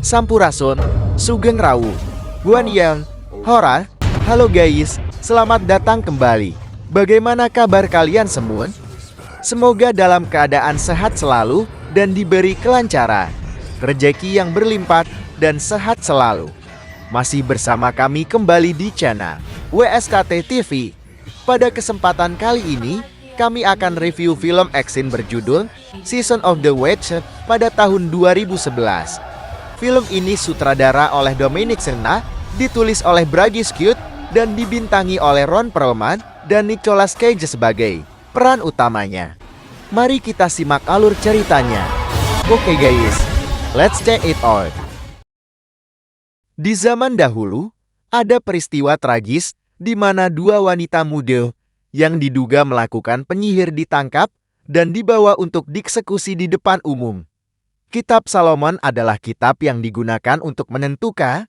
Sampurasun, Sugeng Rawu, Guan Yang, Hora. Halo guys, selamat datang kembali. Bagaimana kabar kalian semua? Semoga dalam keadaan sehat selalu dan diberi kelancaran, rezeki yang berlimpah dan sehat selalu. Masih bersama kami kembali di channel WSKT TV. Pada kesempatan kali ini, kami akan review film action berjudul Season of the Witch pada tahun 2011. Film ini sutradara oleh Dominic Sena, ditulis oleh Bragi Skjut, dan dibintangi oleh Ron Perlman dan Nicolas Cage sebagai peran utamanya. Mari kita simak alur ceritanya. Oke guys, let's check it out. Di zaman dahulu, ada peristiwa tragis di mana dua wanita muda yang diduga melakukan penyihir ditangkap dan dibawa untuk dieksekusi di depan umum. Kitab Solomon adalah kitab yang digunakan untuk menentukan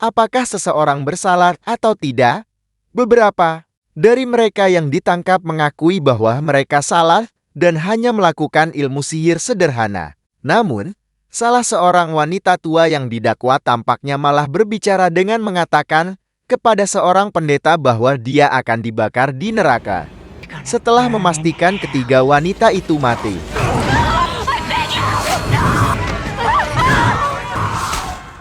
apakah seseorang bersalah atau tidak. Beberapa dari mereka yang ditangkap mengakui bahwa mereka salah dan hanya melakukan ilmu sihir sederhana. Namun, salah seorang wanita tua yang didakwa tampaknya malah berbicara dengan mengatakan kepada seorang pendeta bahwa dia akan dibakar di neraka setelah memastikan ketiga wanita itu mati.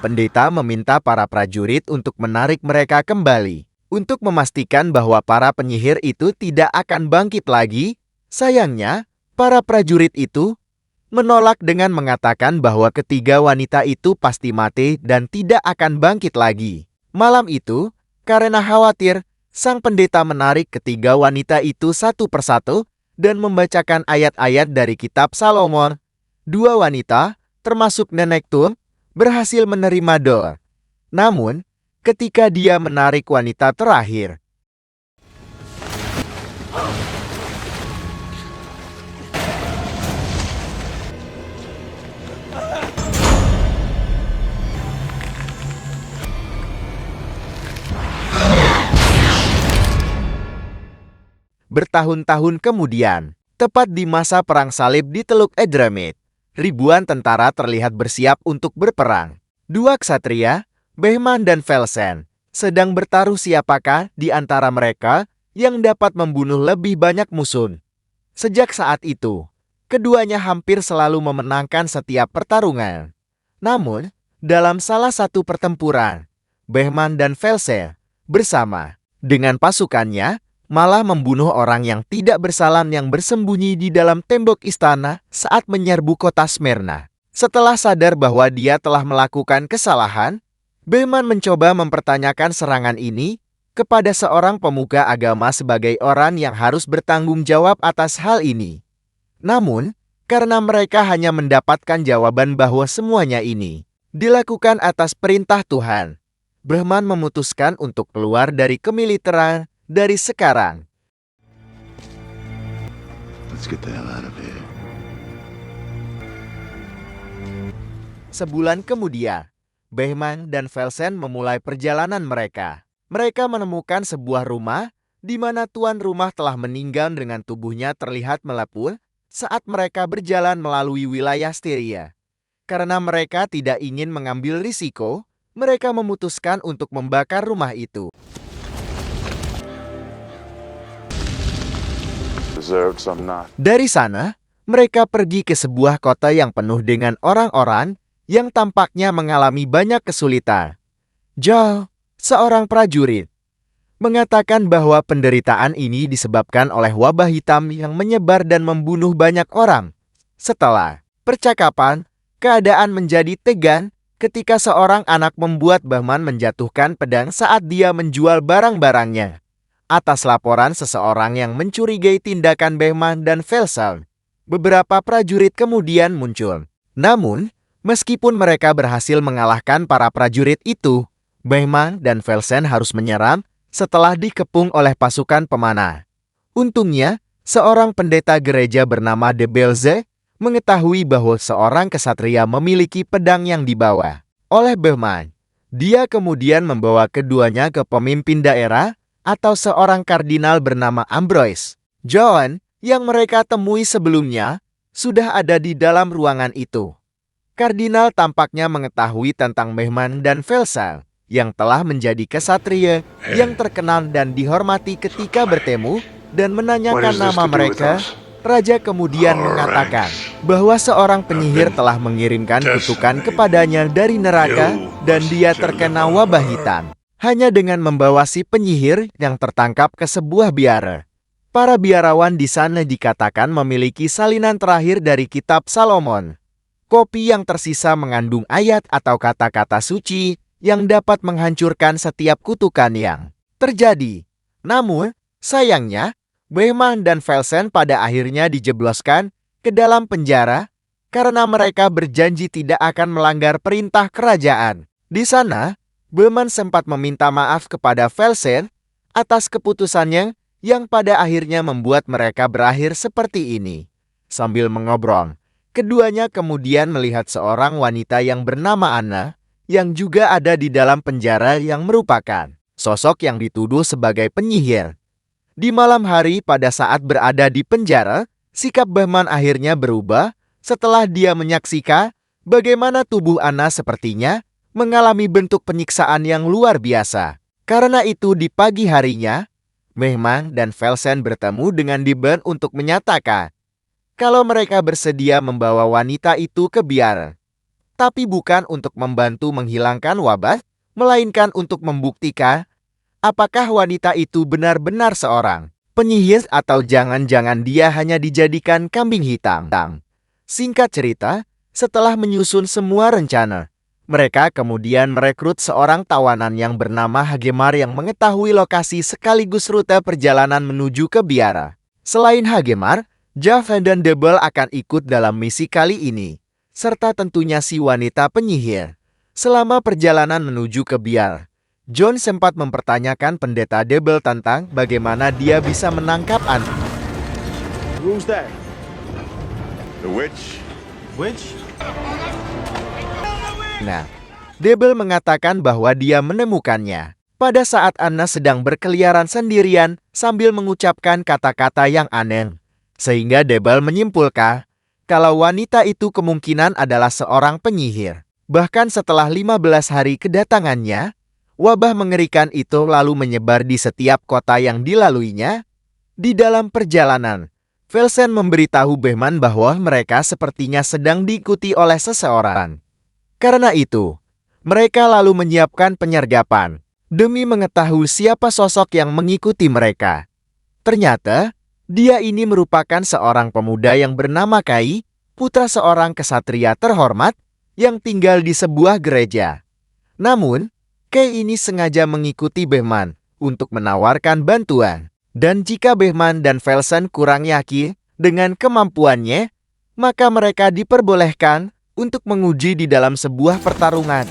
Pendeta meminta para prajurit untuk menarik mereka kembali untuk memastikan bahwa para penyihir itu tidak akan bangkit lagi. Sayangnya, para prajurit itu menolak dengan mengatakan bahwa ketiga wanita itu pasti mati dan tidak akan bangkit lagi. Malam itu, karena khawatir, sang pendeta menarik ketiga wanita itu satu persatu dan membacakan ayat-ayat dari kitab Solomon. Dua wanita, termasuk nenek tua, berhasil menerima doa. Namun, ketika dia menarik wanita terakhir, bertahun-tahun kemudian, tepat di masa perang salib di Teluk Edremit, ribuan tentara terlihat bersiap untuk berperang. Dua ksatria, Behman dan Velsen, sedang bertaruh siapakah di antara mereka yang dapat membunuh lebih banyak musuh. Sejak saat itu, keduanya hampir selalu memenangkan setiap pertarungan. Namun, dalam salah satu pertempuran, Behman dan Velsen bersama dengan pasukannya malah membunuh orang yang tidak bersalah yang bersembunyi di dalam tembok istana saat menyerbu kota Smyrna. Setelah sadar bahwa dia telah melakukan kesalahan, Behman mencoba mempertanyakan serangan ini kepada seorang pemuka agama sebagai orang yang harus bertanggung jawab atas hal ini. Namun, karena mereka hanya mendapatkan jawaban bahwa semuanya ini dilakukan atas perintah Tuhan, Behman memutuskan untuk keluar dari kemiliteran dari sekarang. Let's get the hell out of here. Sebulan kemudian, Behman dan Velsen memulai perjalanan mereka. Mereka menemukan sebuah rumah di mana tuan rumah telah meninggal dengan tubuhnya terlihat melepuh saat mereka berjalan melalui wilayah Styria. Karena mereka tidak ingin mengambil risiko, mereka memutuskan untuk membakar rumah itu. Dari sana, mereka pergi ke sebuah kota yang penuh dengan orang-orang yang tampaknya mengalami banyak kesulitan. Joel, seorang prajurit, mengatakan bahwa penderitaan ini disebabkan oleh wabah hitam yang menyebar dan membunuh banyak orang. Setelah percakapan, keadaan menjadi tegang ketika seorang anak membuat Behman menjatuhkan pedang saat dia menjual barang-barangnya. Atas laporan seseorang yang mencurigai tindakan Behman dan Velsen, beberapa prajurit kemudian muncul. Namun, meskipun mereka berhasil mengalahkan para prajurit itu, Behman dan Velsen harus menyerang setelah dikepung oleh pasukan pemanah. Untungnya, seorang pendeta gereja bernama De Belze mengetahui bahwa seorang kesatria memiliki pedang yang dibawa oleh Behman. Dia kemudian membawa keduanya ke pemimpin daerah atau seorang kardinal bernama Ambroise. John, yang mereka temui sebelumnya, sudah ada di dalam ruangan itu. Kardinal tampaknya mengetahui tentang Mehman dan Velsa yang telah menjadi kesatria yang terkenal dan dihormati ketika bertemu dan menanyakan nama mereka. Raja kemudian mengatakan bahwa seorang penyihir telah mengirimkan kutukan kepadanya dari neraka dan dia terkena wabah hitam. Hanya dengan membawa si penyihir yang tertangkap ke sebuah biara. Para biarawan di sana dikatakan memiliki salinan terakhir dari kitab Salomon. Kopi yang tersisa mengandung ayat atau kata-kata suci yang dapat menghancurkan setiap kutukan yang terjadi. Namun, sayangnya, Mehman dan Velsen pada akhirnya dijebloskan ke dalam penjara karena mereka berjanji tidak akan melanggar perintah kerajaan. Di sana, Mehman sempat meminta maaf kepada Velsen atas keputusannya yang pada akhirnya membuat mereka berakhir seperti ini. Sambil mengobrol, keduanya kemudian melihat seorang wanita yang bernama Anna yang juga ada di dalam penjara yang merupakan sosok yang dituduh sebagai penyihir. Di malam hari pada saat berada di penjara, sikap Mehman akhirnya berubah setelah dia menyaksikan bagaimana tubuh Anna sepertinya mengalami bentuk penyiksaan yang luar biasa. Karena itu di pagi harinya, Mehman dan Velsen bertemu dengan Dibern untuk menyatakan kalau mereka bersedia membawa wanita itu ke biara. Tapi bukan untuk membantu menghilangkan wabah, melainkan untuk membuktikan apakah wanita itu benar-benar seorang penyihir atau jangan-jangan dia hanya dijadikan kambing hitam. Singkat cerita, setelah menyusun semua rencana, mereka kemudian merekrut seorang tawanan yang bernama Hagemar yang mengetahui lokasi sekaligus rute perjalanan menuju ke biara. Selain Hagemar, Javan dan Debel akan ikut dalam misi kali ini, serta tentunya si wanita penyihir. Selama perjalanan menuju ke biara, John sempat mempertanyakan pendeta Debel tentang bagaimana dia bisa menangkap Anna. Who's that? The witch? Which? Nah, Debel mengatakan bahwa dia menemukannya pada saat Anna sedang berkeliaran sendirian sambil mengucapkan kata-kata yang aneh. Sehingga Debel menyimpulkan kalau wanita itu kemungkinan adalah seorang penyihir. Bahkan setelah 15 hari kedatangannya, wabah mengerikan itu lalu menyebar di setiap kota yang dilaluinya. Di dalam perjalanan, Velsen memberitahu Mehman bahwa mereka sepertinya sedang diikuti oleh seseorang. Karena itu, mereka lalu menyiapkan penyergapan demi mengetahui siapa sosok yang mengikuti mereka. Ternyata, dia ini merupakan seorang pemuda yang bernama Kai, putra seorang kesatria terhormat yang tinggal di sebuah gereja. Namun, Kai ini sengaja mengikuti Mehman untuk menawarkan bantuan. Dan jika Mehman dan Velsen kurang yakin dengan kemampuannya, maka mereka diperbolehkan untuk menguji di dalam sebuah pertarungan.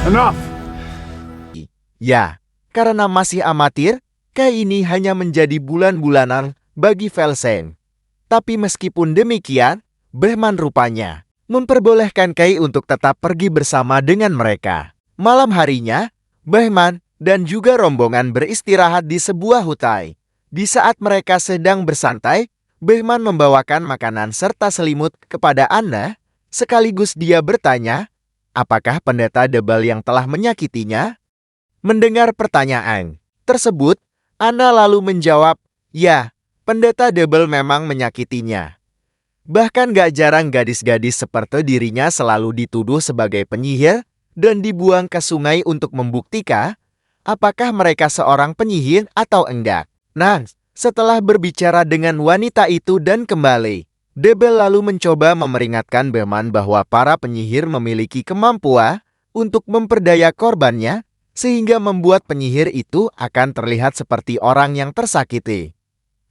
Enough! Ya, karena masih amatir, Kai ini hanya menjadi bulan-bulanan bagi Velsen. Tapi meskipun demikian, Mehman rupanya memperbolehkan Kai untuk tetap pergi bersama dengan mereka. Malam harinya, Mehman dan juga rombongan beristirahat di sebuah hutai. Di saat mereka sedang bersantai, Mehman membawakan makanan serta selimut kepada Anna, sekaligus dia bertanya, apakah pendeta Debel yang telah menyakitinya? Mendengar pertanyaan tersebut, Anna lalu menjawab, ya, pendeta Debel memang menyakitinya. Bahkan gak jarang gadis-gadis seperti dirinya selalu dituduh sebagai penyihir dan dibuang ke sungai untuk membuktikan apakah mereka seorang penyihir atau enggak. Nah, setelah berbicara dengan wanita itu dan kembali, Debel lalu mencoba memperingatkan Mehman bahwa para penyihir memiliki kemampuan untuk memperdaya korbannya, sehingga membuat penyihir itu akan terlihat seperti orang yang tersakiti.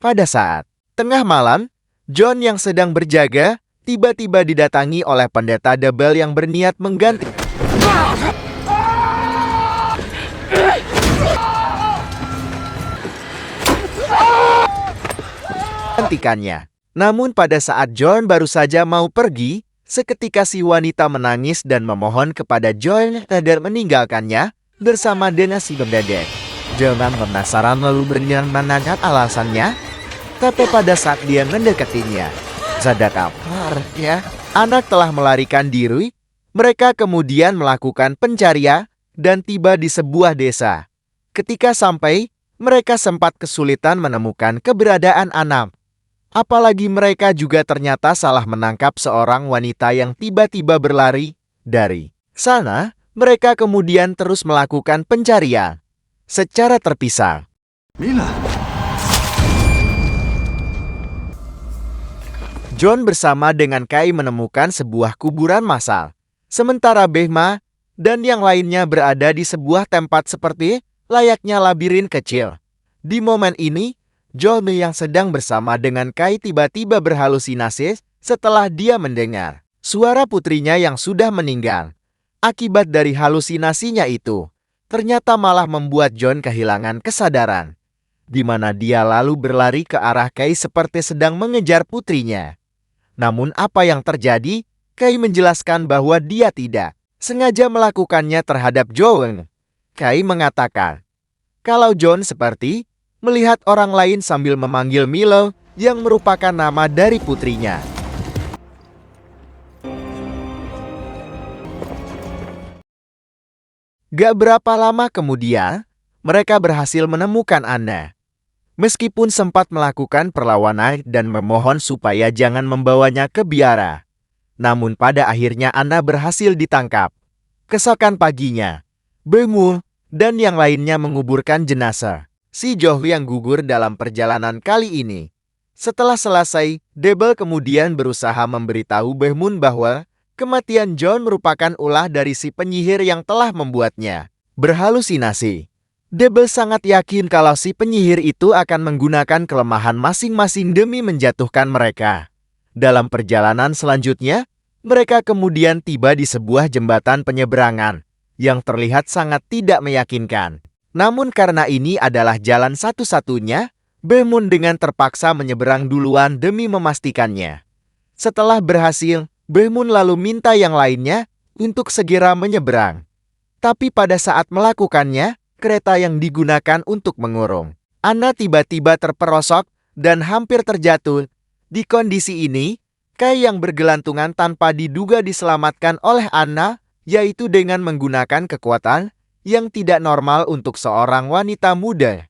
Pada saat tengah malam, John yang sedang berjaga tiba-tiba didatangi oleh pendeta Debel yang berniat menggantikannya. Namun pada saat John baru saja mau pergi, seketika si wanita menangis dan memohon kepada John agar meninggalkannya bersama dengan si pendeta. John penasaran lalu berniat menanyakan alasannya. Tapi pada saat dia mendekatinya, Zadakapar ya, anak telah melarikan diri. Mereka kemudian melakukan pencarian dan tiba di sebuah desa. Ketika sampai, mereka sempat kesulitan menemukan keberadaan anak. Apalagi mereka juga ternyata salah menangkap seorang wanita yang tiba-tiba berlari dari sana. Mereka kemudian terus melakukan pencarian secara terpisah. Mila. John bersama dengan Kai menemukan sebuah kuburan massal. Sementara Behma dan yang lainnya berada di sebuah tempat seperti layaknya labirin kecil. Di momen ini, John yang sedang bersama dengan Kai tiba-tiba berhalusinasi setelah dia mendengar suara putrinya yang sudah meninggal. Akibat dari halusinasinya itu, ternyata malah membuat John kehilangan kesadaran, di mana dia lalu berlari ke arah Kai seperti sedang mengejar putrinya. Namun apa yang terjadi? Kai menjelaskan bahwa dia tidak sengaja melakukannya terhadap John. Kai mengatakan kalau John seperti melihat orang lain sambil memanggil Milo yang merupakan nama dari putrinya. Gak berapa lama kemudian, mereka berhasil menemukan Anna. Meskipun sempat melakukan perlawanan dan memohon supaya jangan membawanya ke biara. Namun pada akhirnya Anna berhasil ditangkap. Keesokan paginya, Bemul dan yang lainnya menguburkan jenazah si Joh yang gugur dalam perjalanan kali ini. Setelah selesai, Debel kemudian berusaha memberitahu Behmun bahwa kematian John merupakan ulah dari si penyihir yang telah membuatnya berhalusinasi. Debel sangat yakin kalau si penyihir itu akan menggunakan kelemahan masing-masing demi menjatuhkan mereka. Dalam perjalanan selanjutnya, mereka kemudian tiba di sebuah jembatan penyeberangan yang terlihat sangat tidak meyakinkan. Namun karena ini adalah jalan satu-satunya, Behmun dengan terpaksa menyeberang duluan demi memastikannya. Setelah berhasil, Behmun lalu minta yang lainnya untuk segera menyeberang. Tapi pada saat melakukannya, kereta yang digunakan untuk mengurung Anna tiba-tiba terperosok dan hampir terjatuh. Di kondisi ini, Kai yang bergelantungan tanpa diduga diselamatkan oleh Anna, yaitu dengan menggunakan kekuatan yang tidak normal untuk seorang wanita muda.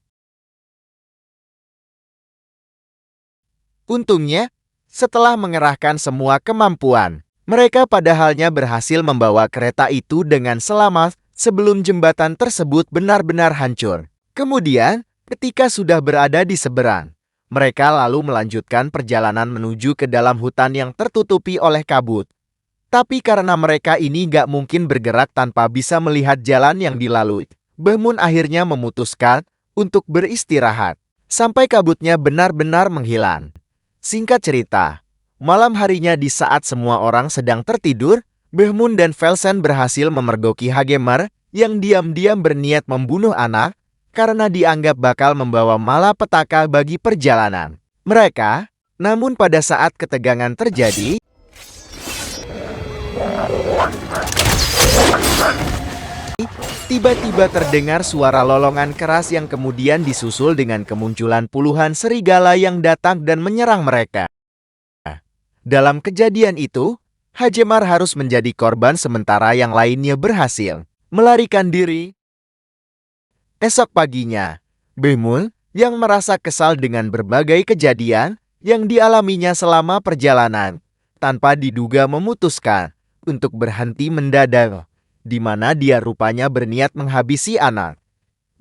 Untungnya, setelah mengerahkan semua kemampuan, mereka padahalnya berhasil membawa kereta itu dengan selamat sebelum jembatan tersebut benar-benar hancur. Kemudian, ketika sudah berada di seberang, mereka lalu melanjutkan perjalanan menuju ke dalam hutan yang tertutupi oleh kabut. Tapi karena mereka ini gak mungkin bergerak tanpa bisa melihat jalan yang dilalui, Behmun akhirnya memutuskan untuk beristirahat sampai kabutnya benar-benar menghilang. Singkat cerita, malam harinya di saat semua orang sedang tertidur, Behmun dan Velsen berhasil memergoki Hagemar yang diam-diam berniat membunuh anak karena dianggap bakal membawa malapetaka bagi perjalanan mereka. Namun pada saat ketegangan terjadi, tiba-tiba terdengar suara lolongan keras yang kemudian disusul dengan kemunculan puluhan serigala yang datang dan menyerang mereka. Dalam kejadian itu, Hagemar harus menjadi korban sementara yang lainnya berhasil melarikan diri. Esok paginya, Behmul yang merasa kesal dengan berbagai kejadian yang dialaminya selama perjalanan, tanpa diduga memutuskan untuk berhenti mendadak, di mana dia rupanya berniat menghabisi anak.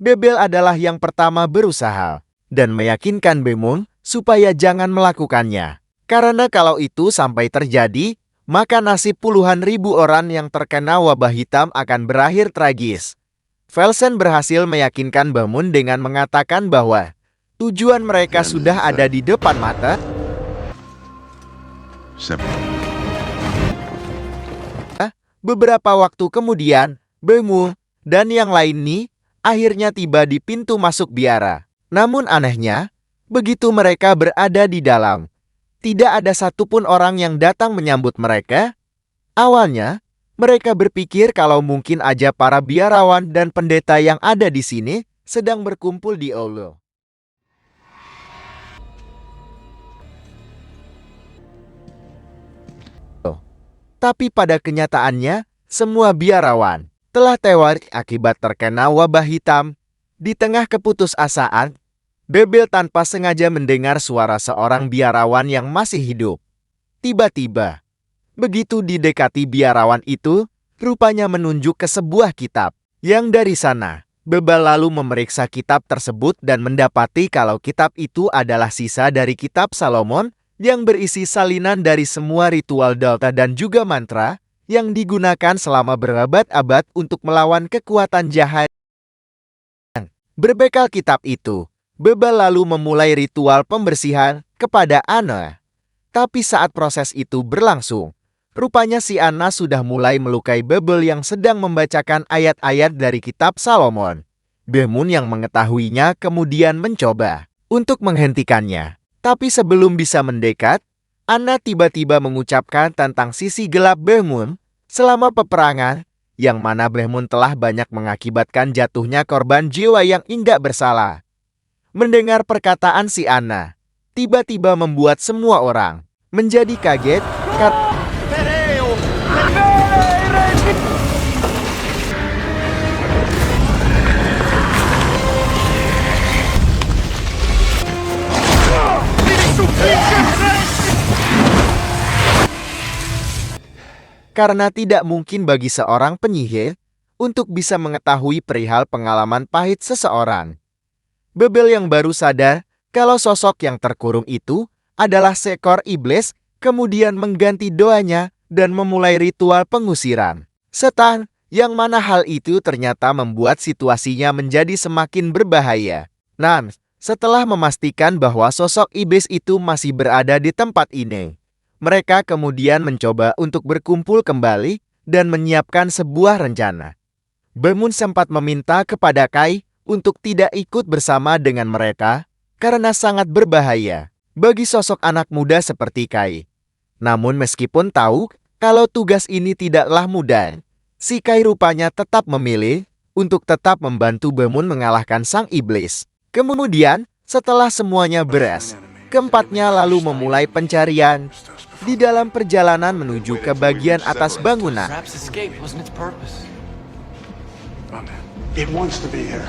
Bebel adalah yang pertama berusaha dan meyakinkan Behmul supaya jangan melakukannya. Karena kalau itu sampai terjadi, maka nasib puluhan ribu orang yang terkena wabah hitam akan berakhir tragis. Velsen berhasil meyakinkan Behmun dengan mengatakan bahwa tujuan mereka sudah ada di depan mata. Beberapa waktu kemudian, Behmun dan yang lain nih akhirnya tiba di pintu masuk biara. Namun anehnya, begitu mereka berada di dalam, tidak ada satupun orang yang datang menyambut mereka. Awalnya, mereka berpikir kalau mungkin aja para biarawan dan pendeta yang ada di sini sedang berkumpul di Olo. Tapi pada kenyataannya, semua biarawan telah tewas akibat terkena wabah hitam. Di tengah keputusasaan, Bebel tanpa sengaja mendengar suara seorang biarawan yang masih hidup. Tiba-tiba, begitu didekati biarawan itu, rupanya menunjuk ke sebuah kitab. Yang dari sana, Bebel lalu memeriksa kitab tersebut dan mendapati kalau kitab itu adalah sisa dari kitab Salomon yang berisi salinan dari semua ritual Delta dan juga mantra yang digunakan selama berabad-abad untuk melawan kekuatan jahat. Berbekal kitab itu, Bebel lalu memulai ritual pembersihan kepada Anna. Tapi saat proses itu berlangsung, rupanya si Anna sudah mulai melukai Bebel yang sedang membacakan ayat-ayat dari kitab Salomon. Bemun yang mengetahuinya kemudian mencoba untuk menghentikannya. Tapi sebelum bisa mendekat, Anna tiba-tiba mengucapkan tentang sisi gelap Bemun selama peperangan, yang mana Bemun telah banyak mengakibatkan jatuhnya korban jiwa yang tidak bersalah. Mendengar perkataan si Anna, tiba-tiba membuat semua orang menjadi kaget. Karena tidak mungkin bagi seorang penyihir untuk bisa mengetahui perihal pengalaman pahit seseorang. Bebel yang baru sadar kalau sosok yang terkurung itu adalah seekor iblis, kemudian mengganti doanya dan memulai ritual pengusiran setan, yang mana hal itu ternyata membuat situasinya menjadi semakin berbahaya. Nah, setelah memastikan bahwa sosok iblis itu masih berada di tempat ini, mereka kemudian mencoba untuk berkumpul kembali dan menyiapkan sebuah rencana. Bemun sempat meminta kepada Kai untuk tidak ikut bersama dengan mereka karena sangat berbahaya bagi sosok anak muda seperti Kai. Namun meskipun tahu kalau tugas ini tidaklah mudah, si Kai rupanya tetap memilih untuk tetap membantu Bemun mengalahkan sang iblis. Kemudian, setelah semuanya beres, keempatnya lalu memulai pencarian di dalam perjalanan menuju ke bagian atas bangunan. It wants to be here.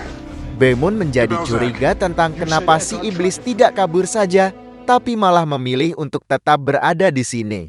Bemun menjadi curiga tentang kenapa si iblis tidak kabur saja, tapi malah memilih untuk tetap berada di sini.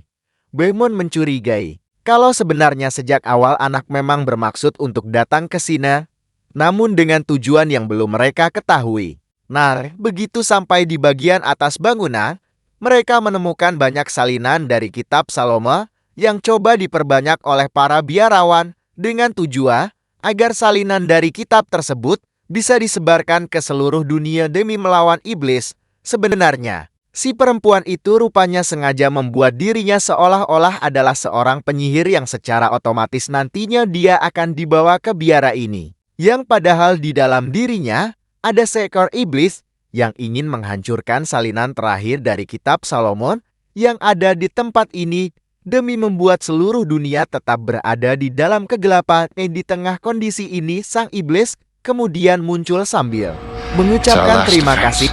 Bemun mencurigai kalau sebenarnya sejak awal anak memang bermaksud untuk datang ke sini, namun dengan tujuan yang belum mereka ketahui. Nah, begitu sampai di bagian atas bangunan, mereka menemukan banyak salinan dari kitab Salomon yang coba diperbanyak oleh para biarawan dengan tujuan agar salinan dari kitab tersebut bisa disebarkan ke seluruh dunia demi melawan iblis. Sebenarnya, si perempuan itu rupanya sengaja membuat dirinya seolah-olah adalah seorang penyihir yang secara otomatis nantinya dia akan dibawa ke biara ini. Yang padahal di dalam dirinya ada seekor iblis yang ingin menghancurkan salinan terakhir dari kitab Salomon yang ada di tempat ini demi membuat seluruh dunia tetap berada di dalam kegelapan. Di tengah kondisi ini, sang iblis kemudian muncul sambil mengucapkan terima kasih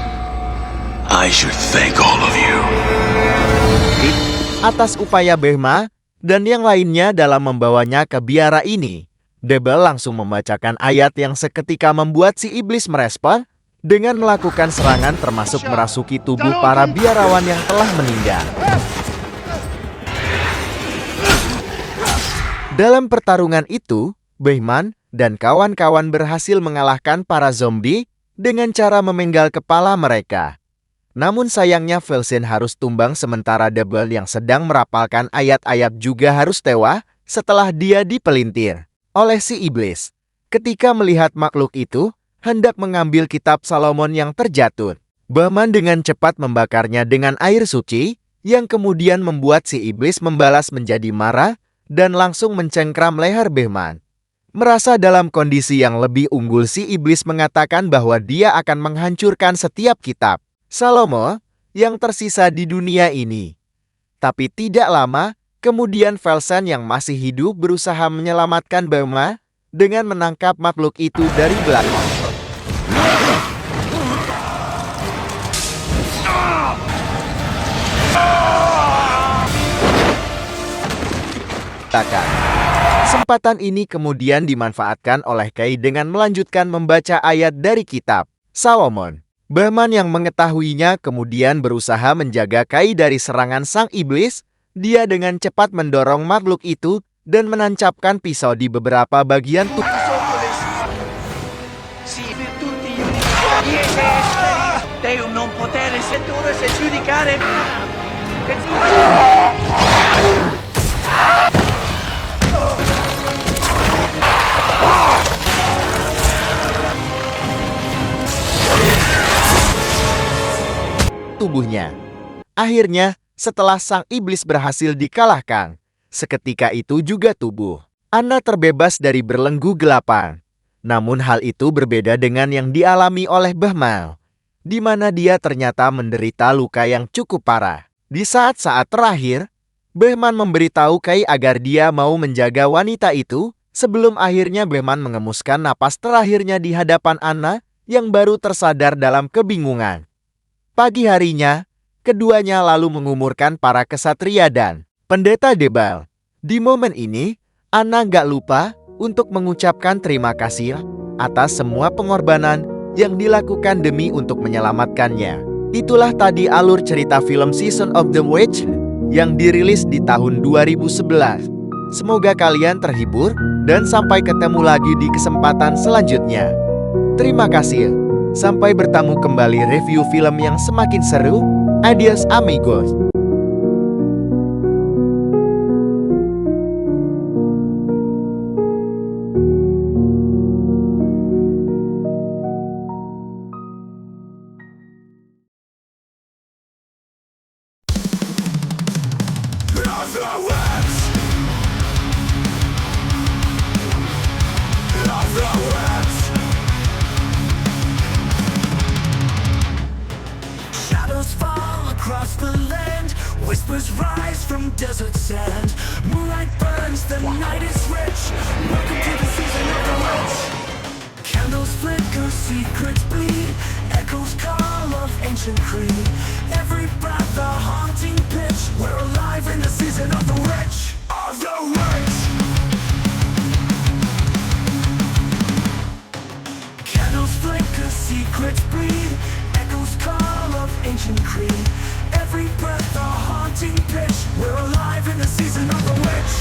I should thank all of you. atas upaya Behma dan yang lainnya dalam membawanya ke biara ini. Bebel langsung membacakan ayat yang seketika membuat si iblis merespon dengan melakukan serangan termasuk merasuki tubuh para biarawan yang telah meninggal. Dalam pertarungan itu, Behman dan kawan-kawan berhasil mengalahkan para zombie dengan cara memenggal kepala mereka. Namun sayangnya Felsen harus tumbang sementara Bebel yang sedang merapalkan ayat-ayat juga harus tewas setelah dia dipelintir oleh si iblis. Ketika melihat makhluk itu hendak mengambil kitab Salomon yang terjatuh, Behman dengan cepat membakarnya dengan air suci yang kemudian membuat si iblis membalas menjadi marah dan langsung mencengkram leher Behman. Merasa dalam kondisi yang lebih unggul, si iblis mengatakan bahwa dia akan menghancurkan setiap kitab Salomon yang tersisa di dunia ini. Tapi tidak lama, kemudian Felsen yang masih hidup berusaha menyelamatkan Behman dengan menangkap makhluk itu dari belakang. diciptakan. Kesempatan ini kemudian dimanfaatkan oleh Kai dengan melanjutkan membaca ayat dari kitab Salomon. Bahman yang mengetahuinya kemudian berusaha menjaga Kai dari serangan sang iblis. Dia dengan cepat mendorong makhluk itu dan menancapkan pisau di beberapa bagian tubuh. Deum non potere setture se giudicare. Tubuhnya. Akhirnya, setelah sang iblis berhasil dikalahkan, seketika itu juga tubuh Anna terbebas dari belenggu gelapan. Namun hal itu berbeda dengan yang dialami oleh Bahmal, di mana dia ternyata menderita luka yang cukup parah. Di saat-saat terakhir, Bahman memberitahu Kai agar dia mau menjaga wanita itu, sebelum akhirnya Bahman mengemuskan napas terakhirnya di hadapan Anna yang baru tersadar dalam kebingungan. Pagi harinya, keduanya lalu mengumurkan para kesatria dan pendeta Debal. Di momen ini, Anna gak lupa untuk mengucapkan terima kasih atas semua pengorbanan yang dilakukan demi untuk menyelamatkannya. Itulah tadi alur cerita film Season of the Witch yang dirilis di tahun 2011. Semoga kalian terhibur dan sampai ketemu lagi di kesempatan selanjutnya. Terima kasih. Sampai bertemu kembali review film yang semakin seru. Adios amigos. Shadows fall across the land, whispers rise from desert sand. Moonlight burns, the night is rich. Welcome to the season of the witch. Candles flicker, secrets bleed, echoes call of ancient creed. Every breath a haunting pitch. We're alive in the season of the witch. Of the witch. Candles flicker, secrets bleed, echoes call of ancient creed. Every breath a haunting pitch. We're alive in the season of the witch.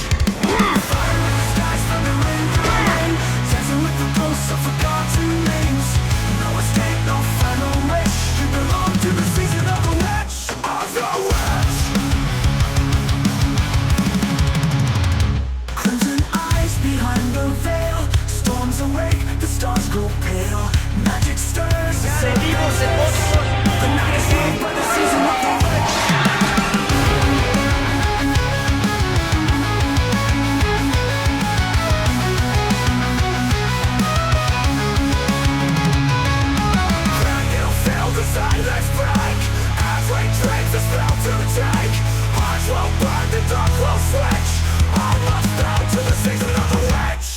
Fire in the skies, thunder in the rain, dancing with the ghosts of forgotten names. No escape, no final wish. You belong to the season of the witch. Of the witch. Crimson eyes behind the veil. Storms awake, the stars grow pale. Magic stirs. The night is ruled by the season of the witch. It'll fail, the silence break. Every dream's a spell to take. Hearts will burn, the dark will switch. All lost down to the season of the witch.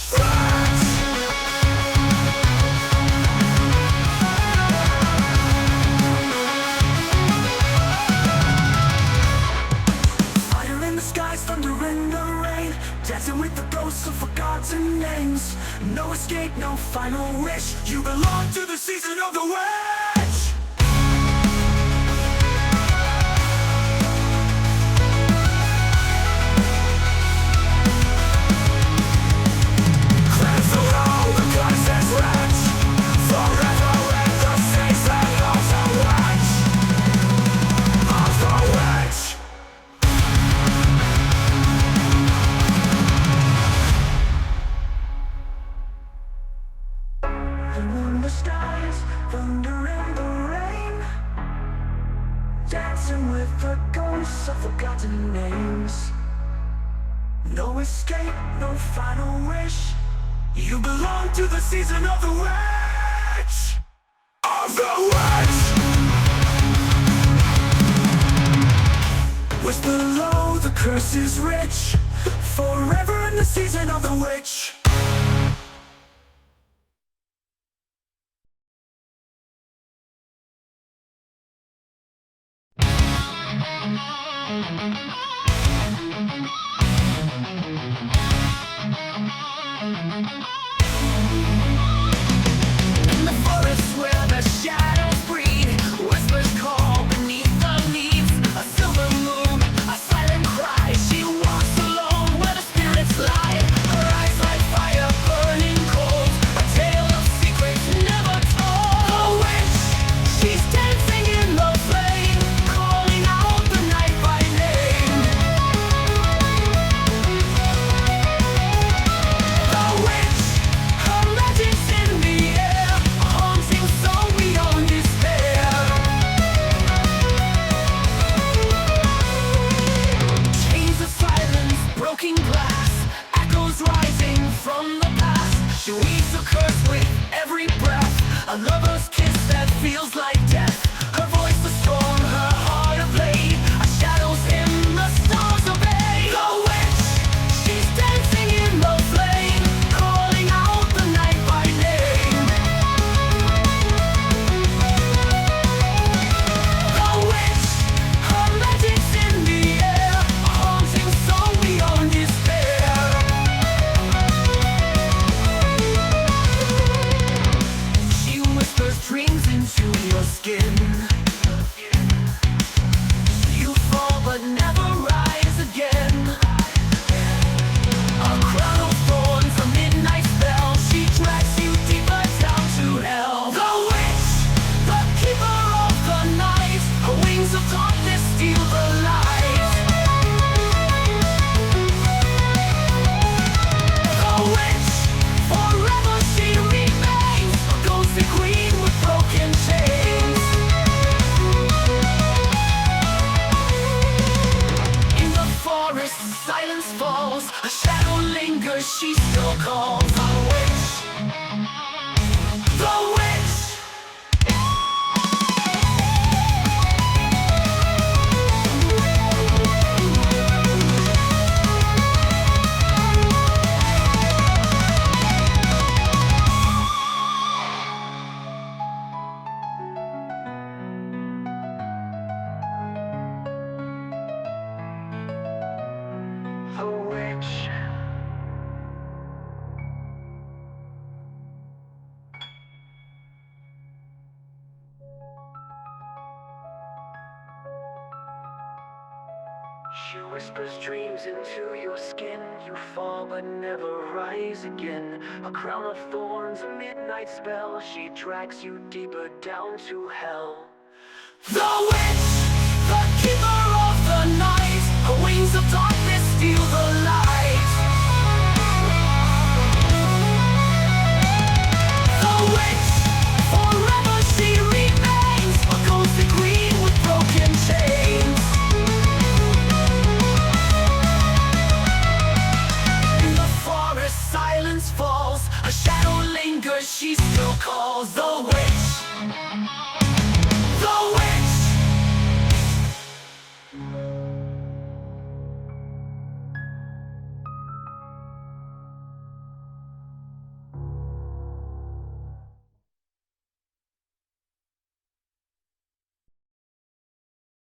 Fire in the skies, thunder in the rain, dancing with the ghosts of forgotten names. No escape, no final wish. You belong to the season of the witch. Cleanse the road, the curse is rich. Forever in the season of the witch. Of the witch. In the skies, thunder in the rain, dancing with the ghosts of forgotten names. No escape, no final wish. You belong to the season of the witch. Of the witch. Whisper low, the curse is rich. Forever in the season of the witch. broken glass, echoes rising from the past. She weaves a curse with every breath, a lover's kiss that feels like death. Her voice a storm, her heart a blade, a shadow's hymn, the stars obey. The witch, she's dancing in the flame, calling out the night by name. The witch, her magic's in the air, a haunting song beyond despair. She whispers dreams into your skin. You fall but never rise again. A crown of thorns, a midnight spell, she drags you deeper down to hell. The witch, the keeper of the night, her wings of darkness steal the light. The witch, forever she remains, a ghostly queen with broken chains. In the forest, silence falls, a shadow lingers, she still calls. The witch, the witch. The witch. She whispers dreams into your skin. You fall but never rise again. A crown of thorns, a midnight spell. She drags you deeper down to hell. The witch, the keeper of the night, her wings of darkness steal the light. The witch, forever she remains, a ghostly queen with broken chains. In the forest, silence falls, a shadow lingers, she still calls.